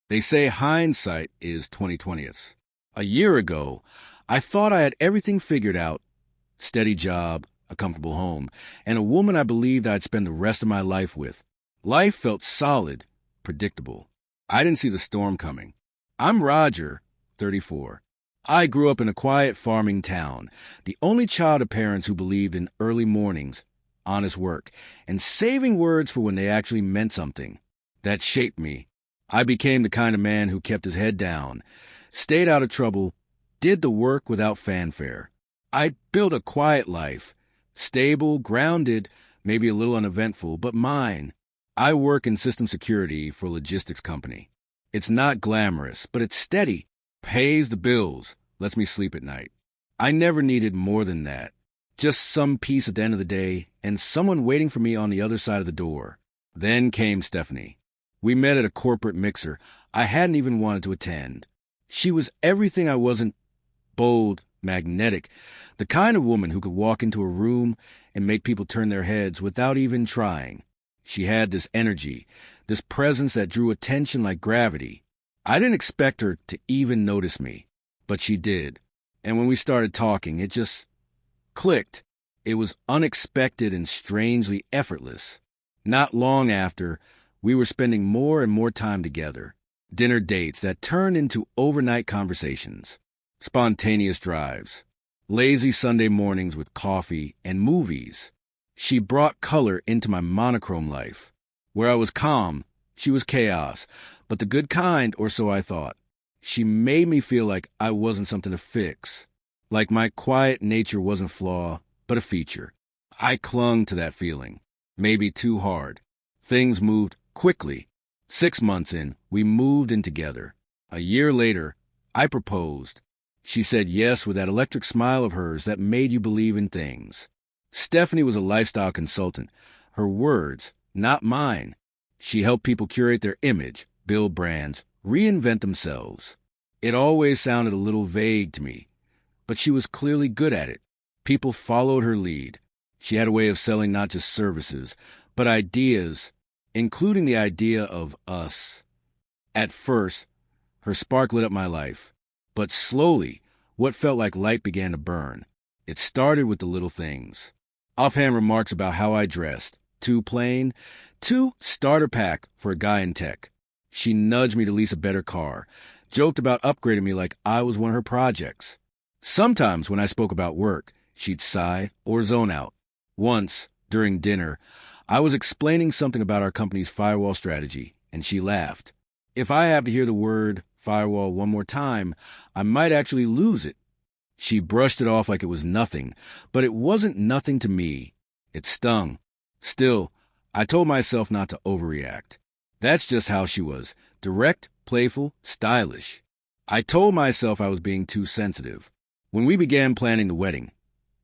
They say hindsight is 20/20. A year ago, I thought I had everything figured out: steady job, a comfortable home, and a woman I believed I'd spend the rest of my life with. Life felt solid, predictable. I didn't see the storm coming. I'm Roger, 34. I grew up in a quiet farming town, the only child of parents who believed in early mornings, honest work, and saving words for when they actually meant something. That shaped me. I became the kind of man who kept his head down, stayed out of trouble, did the work without fanfare. I built a quiet life, stable, grounded, maybe a little uneventful, but mine. I work in system security for a logistics company. It's not glamorous, but it's steady, pays the bills, lets me sleep at night. I never needed more than that. Just some peace at the end of the day and someone waiting for me on the other side of the door. Then came Stephanie. We met at a corporate mixer I hadn't even wanted to attend. She was everything I wasn't: bold, magnetic, the kind of woman who could walk into a room and make people turn their heads without even trying. She had this energy, this presence that drew attention like gravity. I didn't expect her to even notice me, but she did. And when we started talking, it just clicked. It was unexpected and strangely effortless. Not long after, we were spending more and more time together. Dinner dates that turned into overnight conversations. Spontaneous drives. Lazy Sunday mornings with coffee and movies. She brought color into my monochrome life. Where I was calm, she was chaos, but the good kind, or so I thought. She made me feel like I wasn't something to fix, like my quiet nature wasn't a flaw, but a feature. I clung to that feeling, maybe too hard. Things moved quickly. 6 months in, we moved in together. A year later, I proposed. She said yes with that electric smile of hers that made you believe in things. Stephanie was a lifestyle consultant. Her words, not mine. She helped people curate their image, build brands, reinvent themselves. It always sounded a little vague to me, but she was clearly good at it. People followed her lead. She had a way of selling not just services, but ideas, including the idea of us. At first, her spark lit up my life, but slowly, what felt like light began to burn. It started with the little things. Offhand remarks about how I dressed. Too plain. Too starter pack for a guy in tech. She nudged me to lease a better car, joked about upgrading me like I was one of her projects. Sometimes when I spoke about work, she'd sigh or zone out. Once, during dinner, I was explaining something about our company's firewall strategy, and she laughed. If I have to hear the word firewall one more time, I might actually lose it. She brushed it off like it was nothing, but it wasn't nothing to me. It stung. Still, I told myself not to overreact. That's just how she was: direct, playful, stylish. I told myself I was being too sensitive. When we began planning the wedding,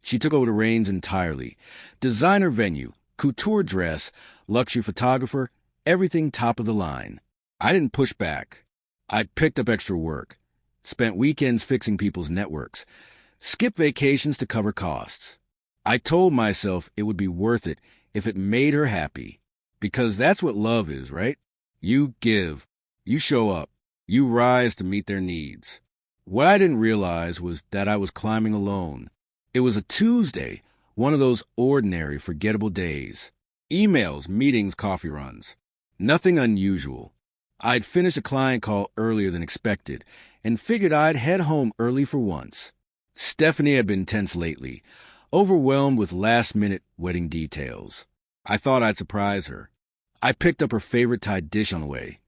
she took over the reins entirely. Designer venue, couture dress, luxury photographer, everything top of the line. I didn't push back. I picked up extra work, spent weekends fixing people's networks, skipped vacations to cover costs. I told myself it would be worth it if it made her happy, because that's what love is, right? You give, you show up, you rise to meet their needs. What I didn't realize was that I was climbing alone. It was a Tuesday, one of those ordinary, forgettable days. Emails, meetings, coffee runs. Nothing unusual. I'd finished a client call earlier than expected and figured I'd head home early for once. Stephanie had been tense lately, overwhelmed with last-minute wedding details. I thought I'd surprise her. I picked up her favorite Thai dish on the way,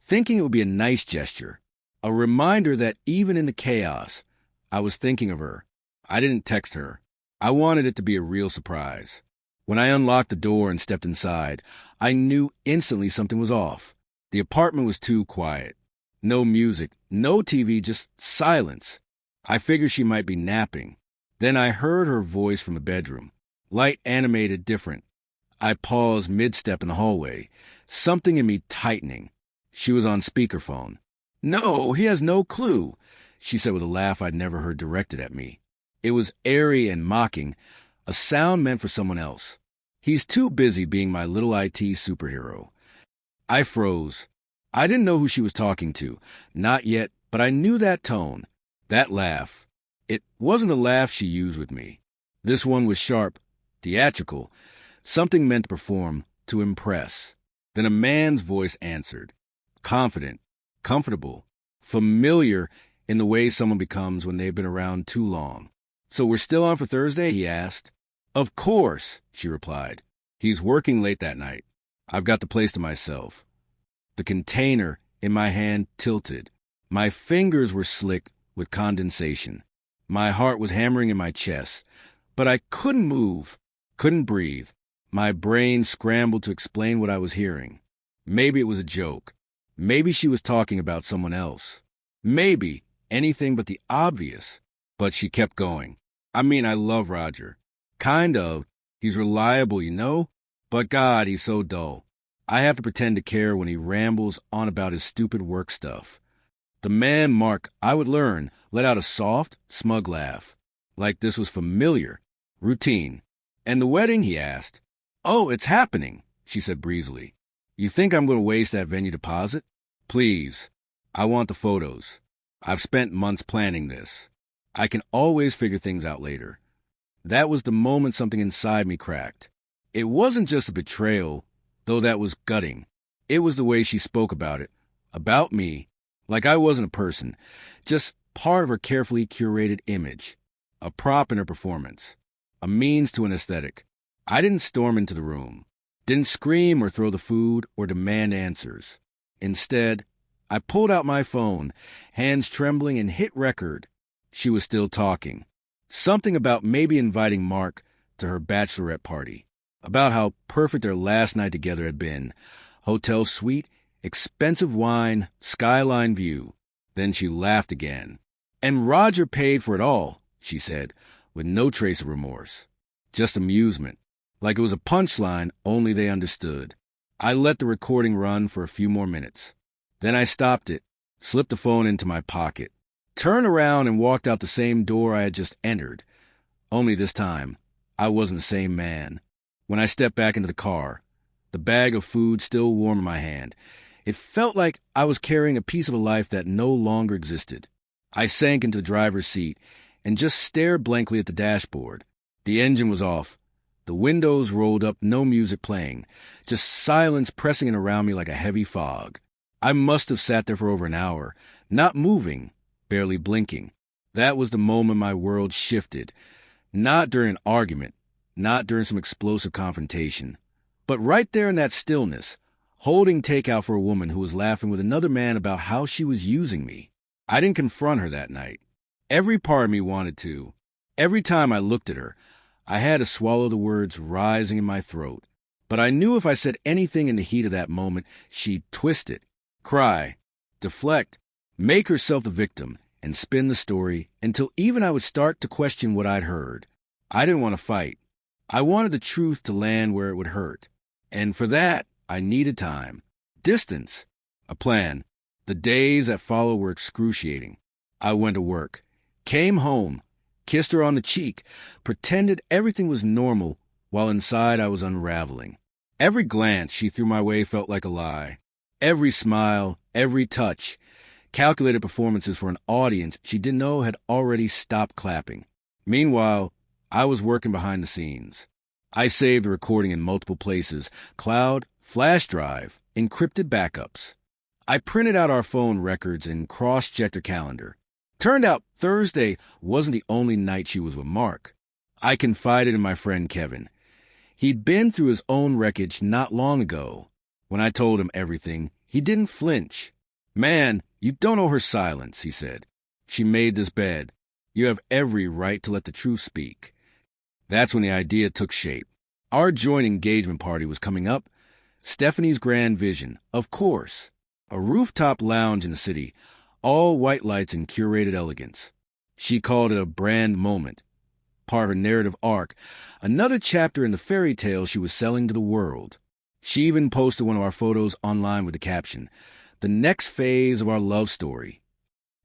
thinking it would be a nice gesture, a reminder that even in the chaos, I was thinking of her. I didn't text her. I wanted it to be a real surprise. When I unlocked the door and stepped inside, I knew instantly something was off. The apartment was too quiet. No music, no TV, just silence. I figured she might be napping. Then I heard her voice from the bedroom. Light, animated, different. I paused mid-step in the hallway, something in me tightening. She was on speakerphone. "No, he has no clue," she said with a laugh I'd never heard directed at me. It was airy and mocking, a sound meant for someone else. He's too busy being my little IT superhero. I froze. I didn't know who she was talking to, not yet, but I knew that tone, that laugh. It wasn't a laugh she used with me. This one was sharp, theatrical, something meant to perform, to impress. Then a man's voice answered, confident, comfortable, familiar in the way someone becomes when they've been around too long. "So we're still on for Thursday?" he asked. "Of course," she replied. "He's working late that night. I've got the place to myself." The container in my hand tilted. My fingers were slick with condensation. My heart was hammering in my chest, but I couldn't move, couldn't breathe. My brain scrambled to explain what I was hearing. Maybe it was a joke. Maybe she was talking about someone else. Maybe anything but the obvious. But she kept going. "I mean, I love Roger. Kind of. He's reliable, you know? But God, he's so dull. I have to pretend to care when he rambles on about his stupid work stuff." The man, Mark, I would learn, let out a soft, smug laugh. Like this was familiar, routine. "And the wedding?" he asked. "Oh, it's happening," she said breezily. "You think I'm going to waste that venue deposit? Please. I want the photos. I've spent months planning this. I can always figure things out later." That was the moment something inside me cracked. It wasn't just a betrayal, though that was gutting. It was the way she spoke about it, about me, like I wasn't a person, just part of her carefully curated image, a prop in her performance, a means to an aesthetic. I didn't storm into the room, didn't scream or throw the food or demand answers. Instead, I pulled out my phone, hands trembling, and hit record. She was still talking. Something about maybe inviting Mark to her bachelorette party, about how perfect their last night together had been. Hotel suite, expensive wine, skyline view. Then she laughed again. "And Roger paid for it all," she said, with no trace of remorse. Just amusement. Like it was a punchline only they understood. I let the recording run for a few more minutes. Then I stopped it, slipped the phone into my pocket, turned around and walked out the same door I had just entered. Only this time, I wasn't the same man. When I stepped back into the car, the bag of food still warm in my hand, it felt like I was carrying a piece of a life that no longer existed. I sank into the driver's seat and just stared blankly at the dashboard. The engine was off. The windows rolled up, no music playing, just silence pressing in around me like a heavy fog. I must have sat there for over an hour, not moving, barely blinking. That was the moment my world shifted. Not during an argument, not during some explosive confrontation, but right there in that stillness, holding takeout for a woman who was laughing with another man about how she was using me. I didn't confront her that night. Every part of me wanted to. Every time I looked at her, I had to swallow the words rising in my throat. But I knew if I said anything in the heat of that moment, she'd twist it, cry, deflect, make herself the victim, and spin the story until even I would start to question what I'd heard. I didn't want to fight. I wanted the truth to land where it would hurt. And for that, I needed time, distance, a plan. The days that followed were excruciating. I went to work, came home, kissed her on the cheek, pretended everything was normal while inside I was unraveling. Every glance she threw my way felt like a lie. Every smile, every touch, calculated performances for an audience she didn't know had already stopped clapping. Meanwhile, I was working behind the scenes. I saved the recording in multiple places, cloud, flash drive, encrypted backups. I printed out our phone records and cross-checked her calendar. Turned out Thursday wasn't the only night she was with Mark. I confided in my friend Kevin. He'd been through his own wreckage not long ago. When I told him everything, he didn't flinch. "Man, you don't owe her silence," he said. "She made this bed. You have every right to let the truth speak." That's when the idea took shape. Our joint engagement party was coming up. Stephanie's grand vision, of course. A rooftop lounge in the city, all white lights and curated elegance. She called it a brand moment, part of her narrative arc, another chapter in the fairy tale she was selling to the world. She even posted one of our photos online with the caption, "The next phase of our love story."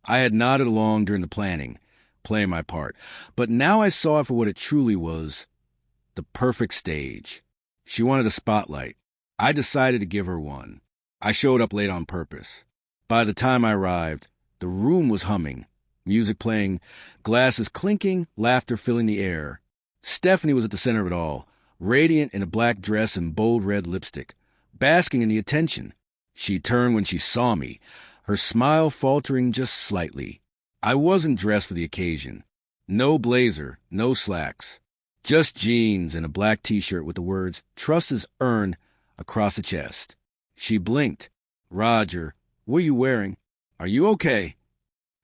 I had nodded along during the planning, playing my part, but now I saw it for what it truly was, the perfect stage. She wanted a spotlight. I decided to give her one. I showed up late on purpose. By the time I arrived, the room was humming, music playing, glasses clinking, laughter filling the air. Stephanie was at the center of it all, radiant in a black dress and bold red lipstick, basking in the attention. She turned when she saw me, her smile faltering just slightly. I wasn't dressed for the occasion. No blazer, no slacks. Just jeans and a black t-shirt with the words, "Trust is earned," across the chest. She blinked. "Roger, what are you wearing? Are you okay?"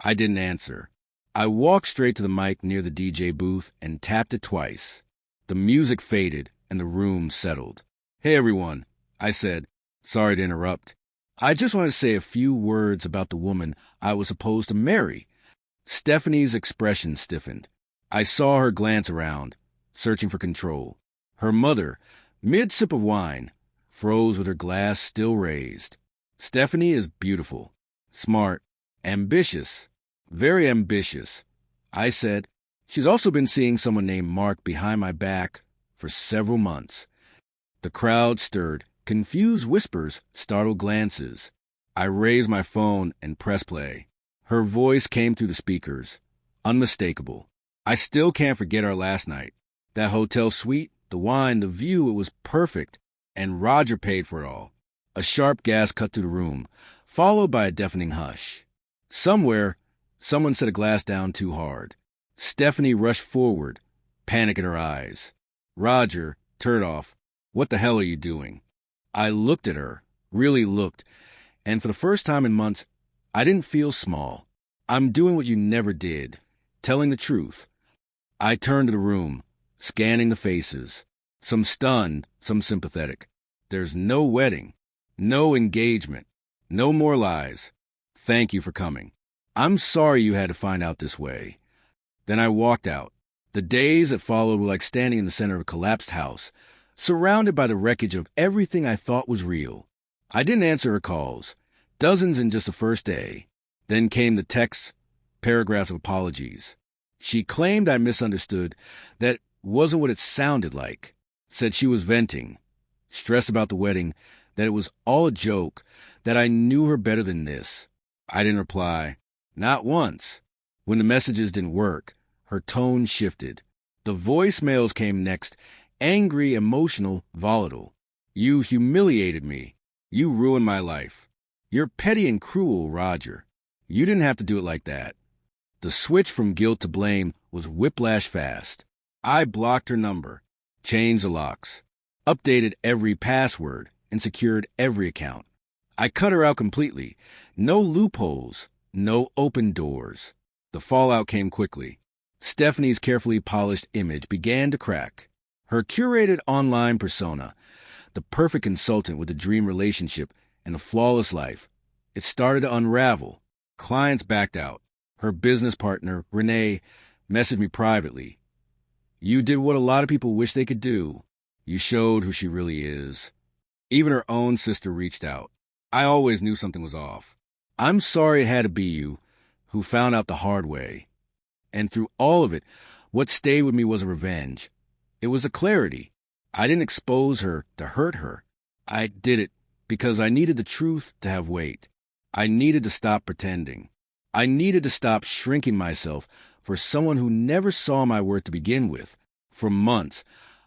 I didn't answer. I walked straight to the mic near the DJ booth and tapped it twice. The music faded and the room settled. "Hey, everyone," I said. "Sorry to interrupt. I just wanted to say a few words about the woman I was supposed to marry." Stephanie's expression stiffened. I saw her glance around, searching for control. Her mother, mid-sip of wine, froze with her glass still raised. "Stephanie is beautiful, smart, ambitious, very ambitious," I said. "She's also been seeing someone named Mark behind my back for several months." The crowd stirred, confused whispers, startled glances. I raised my phone and pressed play. Her voice came through the speakers, unmistakable. "I still can't forget our last night. That hotel suite, the wine, the view, it was perfect. And Roger paid for it all." A sharp gasp cut through the room, followed by a deafening hush. Somewhere, someone set a glass down too hard. Stephanie rushed forward, panic in her eyes. "Roger, turn it off. What the hell are you doing?" I looked at her, really looked, and for the first time in months, I didn't feel small. "I'm doing what you never did, telling the truth." I turned to the room, scanning the faces, some stunned, some sympathetic. "There's no wedding, no engagement, no more lies. Thank you for coming. I'm sorry you had to find out this way." Then I walked out. The days that followed were like standing in the center of a collapsed house, surrounded by the wreckage of everything I thought was real. I didn't answer her calls, dozens in just the first day. Then came the texts, paragraphs of apologies. She claimed I misunderstood, that it wasn't what it sounded like. Said she was venting, stressed about the wedding, that it was all a joke, that I knew her better than this. I didn't reply. Not once. When the messages didn't work, her tone shifted. The voicemails came next, angry, emotional, volatile. "You humiliated me. You ruined my life. You're petty and cruel, Roger. You didn't have to do it like that." The switch from guilt to blame was whiplash fast. I blocked her number, changed the locks, updated every password, and secured every account. I cut her out completely. No loopholes, no open doors. The fallout came quickly. Stephanie's carefully polished image began to crack. Her curated online persona, the perfect consultant with a dream relationship and a flawless life, it started to unravel. Clients backed out. Her business partner, Renee, messaged me privately. "You did what a lot of people wish they could do. You showed who she really is." Even her own sister reached out. I always knew something was off. "I'm sorry it had to be you, who found out the hard way." And through all of it, what stayed with me was a revenge. It was a clarity. I didn't expose her to hurt her. I did it because I needed the truth to have weight. I needed to stop pretending. I needed to stop shrinking myself for someone who never saw my worth to begin with. For months,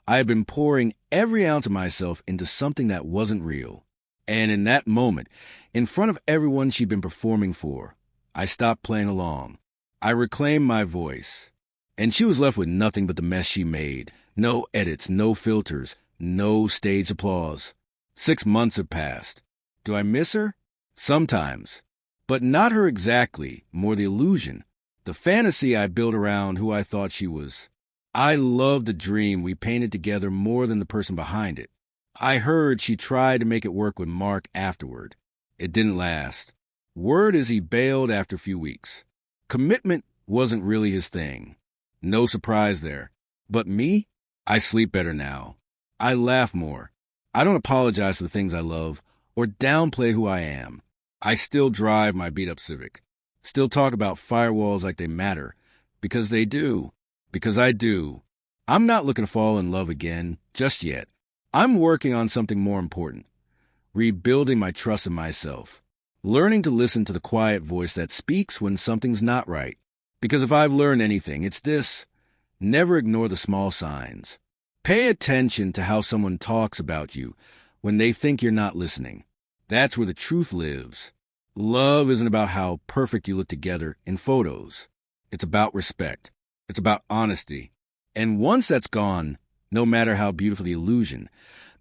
I had been pouring every ounce of myself into something that wasn't real. And in that moment, in front of everyone she'd been performing for, I stopped playing along. I reclaimed my voice. And she was left with nothing but the mess she made. No edits, no filters, no staged applause. 6 months have passed. Do I miss her? Sometimes. But not her exactly, more the illusion, the fantasy I built around who I thought she was. I loved the dream we painted together more than the person behind it. I heard she tried to make it work with Mark afterward. It didn't last. Word is he bailed after a few weeks. Commitment wasn't really his thing. No surprise there. But me? I sleep better now. I laugh more. I don't apologize for the things I love or downplay who I am. I still drive my beat-up Civic. Still talk about firewalls like they matter. Because they do. Because I do. I'm not looking to fall in love again, just yet. I'm working on something more important. rebuilding my trust in myself, learning to listen to the quiet voice that speaks when something's not right. Because if I've learned anything, it's this: never ignore the small signs. Pay attention to how someone talks about you when they think you're not listening. That's where the truth lives. Love isn't about how perfect you look together in photos. It's about respect. It's about honesty. And once that's gone, no matter how beautiful the illusion,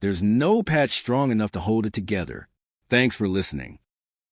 there's no patch strong enough to hold it together. Thanks for listening.